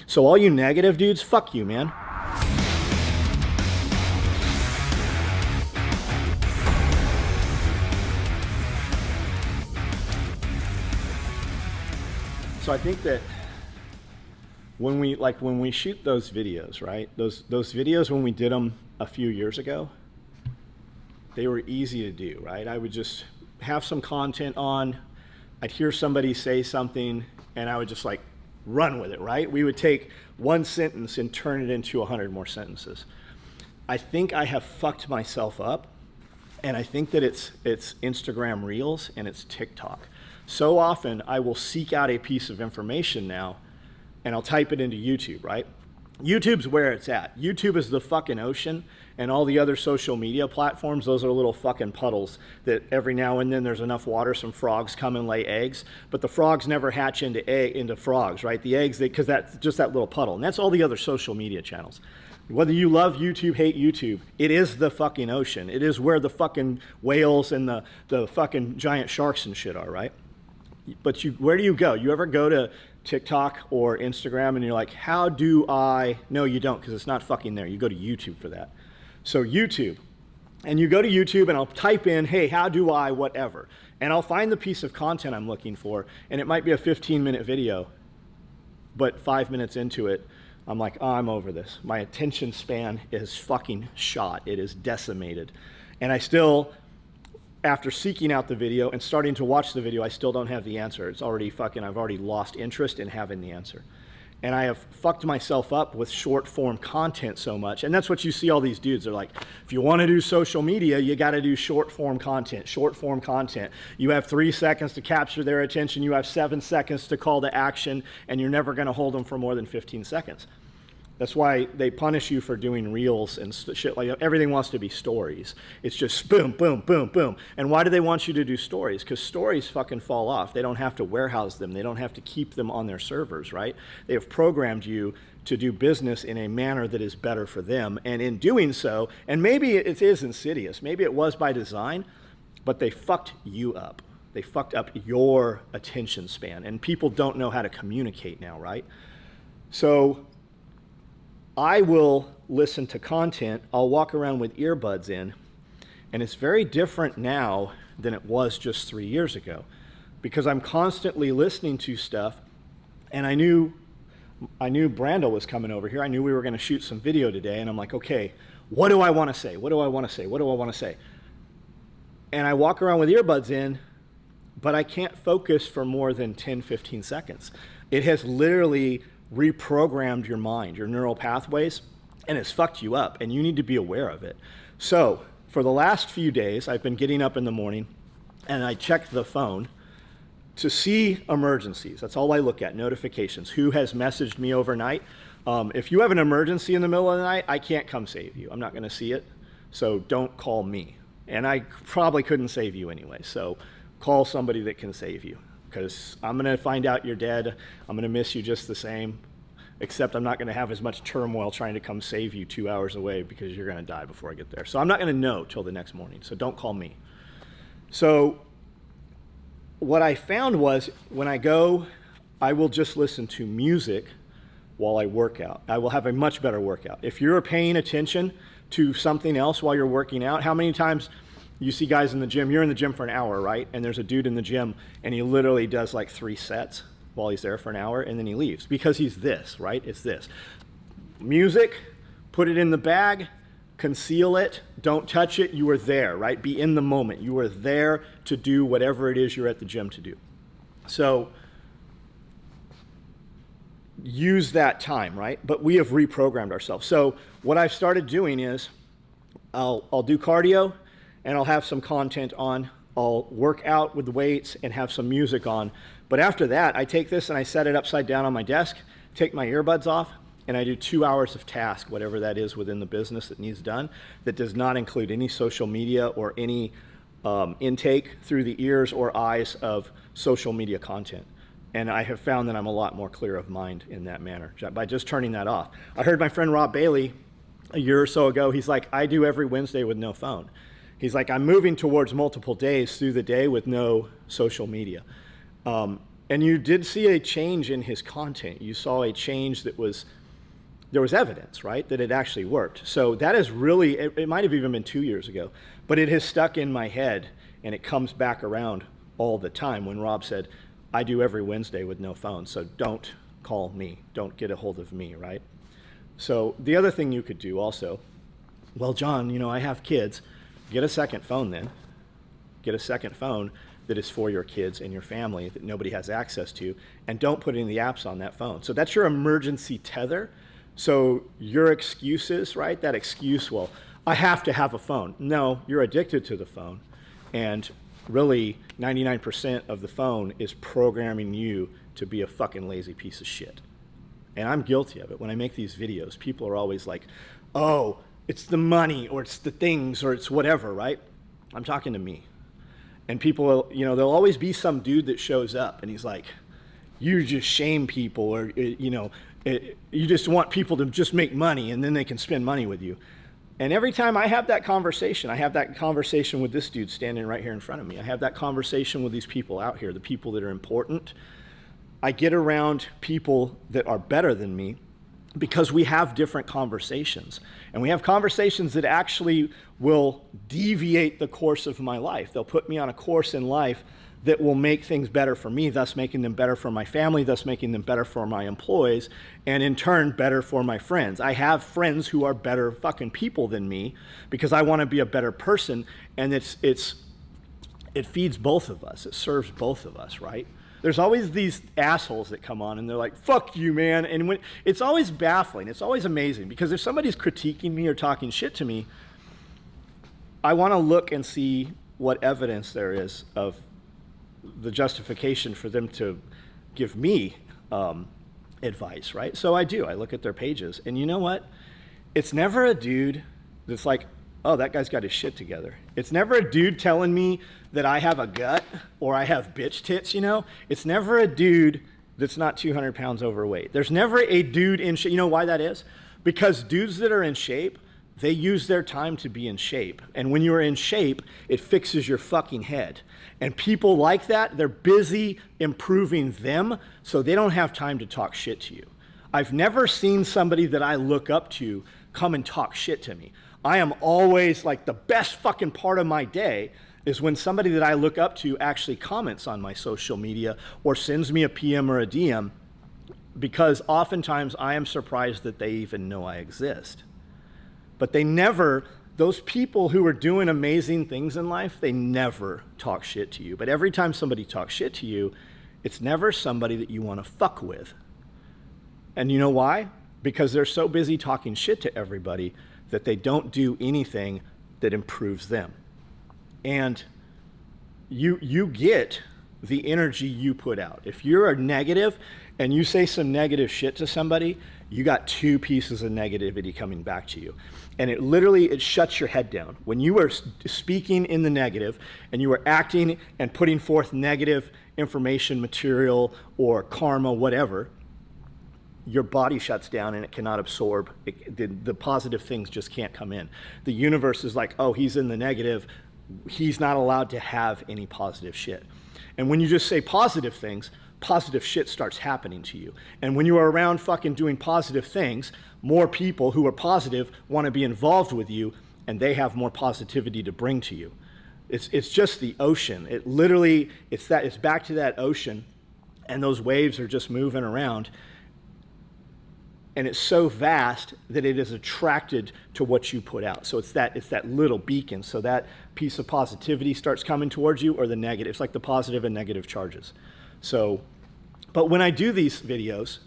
So all you negative dudes, fuck you, man. So I think that when we shoot those videos, right? Those videos when we did them a few years ago, they were easy to do, right? I would just have some content on, I'd hear somebody say something, and I would just like run with it, right? We would take one sentence and turn it into 100 more sentences. I think I have fucked myself up, and I think that it's Instagram Reels and it's TikTok. So often I will seek out a piece of information now and I'll type it into YouTube, right? YouTube's where it's at. YouTube is the fucking ocean, and all the other social media platforms, those are little fucking puddles that every now and then there's enough water, some frogs come and lay eggs, but the frogs never hatch into frogs, right? The eggs, because that's just that little puddle, and that's all the other social media channels. Whether you love YouTube, hate YouTube, it is the fucking ocean. It is where the fucking whales and the fucking giant sharks and shit are, right? But where do you go? You ever go to TikTok or Instagram and you're like, how do I? No, you don't, because it's not fucking there. You go to YouTube for that. So YouTube, and you go to YouTube and I'll type in, hey, how do I whatever? And I'll find the piece of content I'm looking for, and it might be a 15-minute video, but 5 minutes into it, I'm like, oh, I'm over this. My attention span is fucking shot. It is decimated. And I still, after seeking out the video and starting to watch the video, I still don't have the answer. It's already fucking, I've already lost interest in having the answer. And I have fucked myself up with short form content so much. And that's what you see all these dudes. They're like, if you want to do social media, you got to do short form content, short form content. You have 3 seconds to capture their attention. You have 7 seconds to call to action, and you're never going to hold them for more than 15 seconds. That's why they punish you for doing reels and shit. Like everything wants to be stories. It's just boom, boom, boom, boom. And why do they want you to do stories? Because stories fucking fall off. They don't have to warehouse them. They don't have to keep them on their servers, right? They have programmed you to do business in a manner that is better for them. And in doing so, and maybe it is insidious, maybe it was by design, but they fucked you up. They fucked up your attention span. And people don't know how to communicate now, right? So I will listen to content, I'll walk around with earbuds in, and it's very different now than it was just 3 years ago, because I'm constantly listening to stuff, and I knew Brando was coming over here. I knew we were going to shoot some video today, and I'm like, okay, what do I want to say? What do I want to say? What do I want to say? And I walk around with earbuds in, but I can't focus for more than 10, 15 seconds. It has literally reprogrammed your mind, your neural pathways, and it's fucked you up, and you need to be aware of it. So for the last few days, I've been getting up in the morning and I check the phone to see emergencies. That's all I look at, notifications. Who has messaged me overnight? If you have an emergency in the middle of the night, I can't come save you. I'm not going to see it, so don't call me. And I probably couldn't save you anyway, so call somebody that can save you, because I'm going to find out you're dead. I'm going to miss you just the same, except I'm not going to have as much turmoil trying to come save you 2 hours away because you're going to die before I get there. So I'm not going to know till the next morning, so don't call me. So what I found was when I go, I will just listen to music while I work out. I will have a much better workout. If you're paying attention to something else while you're working out, how many times you see guys in the gym, you're in the gym for an hour, right? And there's a dude in the gym and he literally does like 3 sets while he's there for an hour and then he leaves because he's this, right? It's this. Music, put it in the bag, conceal it, don't touch it, you are there, right? Be in the moment. You are there to do whatever it is you're at the gym to do. So use that time, right? But we have reprogrammed ourselves. So what I've started doing is I'll do cardio, and I'll have some content on. I'll work out with the weights and have some music on. But after that, I take this and I set it upside down on my desk, take my earbuds off, and I do 2 hours of task, whatever that is within the business that needs done, that does not include any social media or any intake through the ears or eyes of social media content. And I have found that I'm a lot more clear of mind in that manner by just turning that off. I heard my friend Rob Bailey a year or so ago, he's like, I do every Wednesday with no phone. He's like, I'm moving towards multiple days through the day with no social media. And you did see a change in his content. You saw a change that was, there was evidence, right, that it actually worked. So that is really, it might have even been 2 years ago, but it has stuck in my head, and it comes back around all the time when Rob said, I do every Wednesday with no phone, so don't call me, don't get a hold of me, right? So the other thing you could do also, well, John, you know, I have kids. Get a second phone then. Get a second phone that is for your kids and your family that nobody has access to, and don't put any of the apps on that phone. So that's your emergency tether. So your excuses, right? That excuse, well, I have to have a phone. No, you're addicted to the phone. And really, 99% of the phone is programming you to be a fucking lazy piece of shit. And I'm guilty of it. When I make these videos, people are always like, oh, it's the money, or it's the things, or it's whatever, right? I'm talking to me. And people, you know, there'll always be some dude that shows up and he's like, you just shame people, or, you know, you just want people to just make money and then they can spend money with you. And every time I have that conversation, I have that conversation with this dude standing right here in front of me. I have that conversation with these people out here, the people that are important. I get around people that are better than me because we have different conversations. And we have conversations that actually will deviate the course of my life. They'll put me on a course in life that will make things better for me, thus making them better for my family, thus making them better for my employees, and in turn, better for my friends. I have friends who are better fucking people than me because I want to be a better person, and it feeds both of us. It serves both of us, right? There's always these assholes that come on and they're like, fuck you, man. And it's always baffling. It's always amazing because if somebody's critiquing me or talking shit to me, I want to look and see what evidence there is of the justification for them to give me advice, right? So I do. I look at their pages. And you know what? It's never a dude that's like, oh, that guy's got his shit together. It's never a dude telling me that I have a gut or I have bitch tits, you know? It's never a dude that's not 200 pounds overweight. There's never a dude in shape. You know why that is? Because dudes that are in shape, they use their time to be in shape. And when you're in shape, it fixes your fucking head. And people like that, they're busy improving them, so they don't have time to talk shit to you. I've never seen somebody that I look up to come and talk shit to me. I am always like, the best fucking part of my day is when somebody that I look up to actually comments on my social media or sends me a PM or a DM, because oftentimes I am surprised that they even know I exist. But they never, those people who are doing amazing things in life, they never talk shit to you. But every time somebody talks shit to you, it's never somebody that you want to fuck with. And you know why? Because they're so busy talking shit to everybody that they don't do anything that improves them. And you get the energy you put out. If you're a negative and you say some negative shit to somebody, you got 2 pieces of negativity coming back to you. And it shuts your head down. When you are speaking in the negative and you are acting and putting forth negative information, material, or karma, whatever, your body shuts down and it cannot absorb. The positive things just can't come in. The universe is like, oh, he's in the negative. He's not allowed to have any positive shit. And when you just say positive things, positive shit starts happening to you. And when you are around fucking doing positive things, more people who are positive want to be involved with you, and they have more positivity to bring to you. It's just the ocean. It literally, it's back to that ocean, and those waves are just moving around. And it's so vast that it is attracted to what you put out. So it's that little beacon. So that piece of positivity starts coming towards you, or the negative. It's like the positive and negative charges. So, but when I do these videos,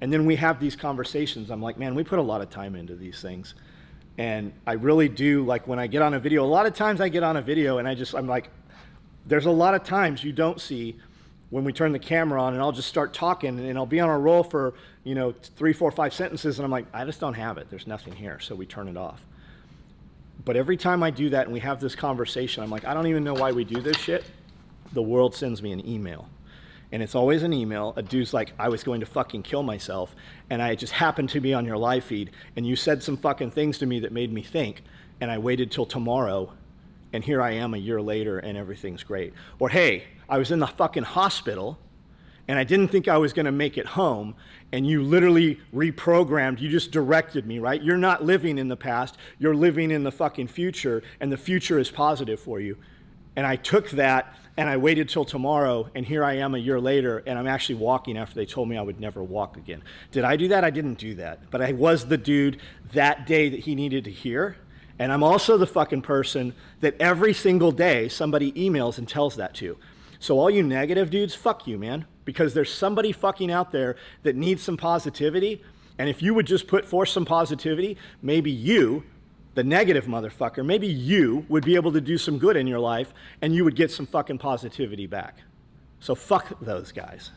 and then we have these conversations, I'm like, man, we put a lot of time into these things. And I really do, like when I get on a video, a lot of times I get on a video and I'm like, there's a lot of times you don't see when we turn the camera on and I'll just start talking and I'll be on a roll for, 3, 4, 5 sentences and I'm like, I just don't have it. There's nothing here. So we turn it off. But every time I do that and we have this conversation, I'm like, I don't even know why we do this shit. The world sends me an email. And it's always an email. A dude's like, I was going to fucking kill myself and I just happened to be on your live feed and you said some fucking things to me that made me think, and I waited till tomorrow and here I am a year later and everything's great. Or hey, I was in the fucking hospital and I didn't think I was going to make it home, and you literally reprogrammed, you just directed me, right? You're not living in the past, you're living in the fucking future, and the future is positive for you. And I took that and I waited till tomorrow, and here I am a year later, and I'm actually walking after they told me I would never walk again. Did I do that? I didn't do that. But I was the dude that day that he needed to hear. And I'm also the fucking person that every single day somebody emails and tells that to. So all you negative dudes, fuck you, man. Because there's somebody fucking out there that needs some positivity. And if you would just put forth some positivity, maybe you, the negative motherfucker, maybe you would be able to do some good in your life and you would get some fucking positivity back. So fuck those guys.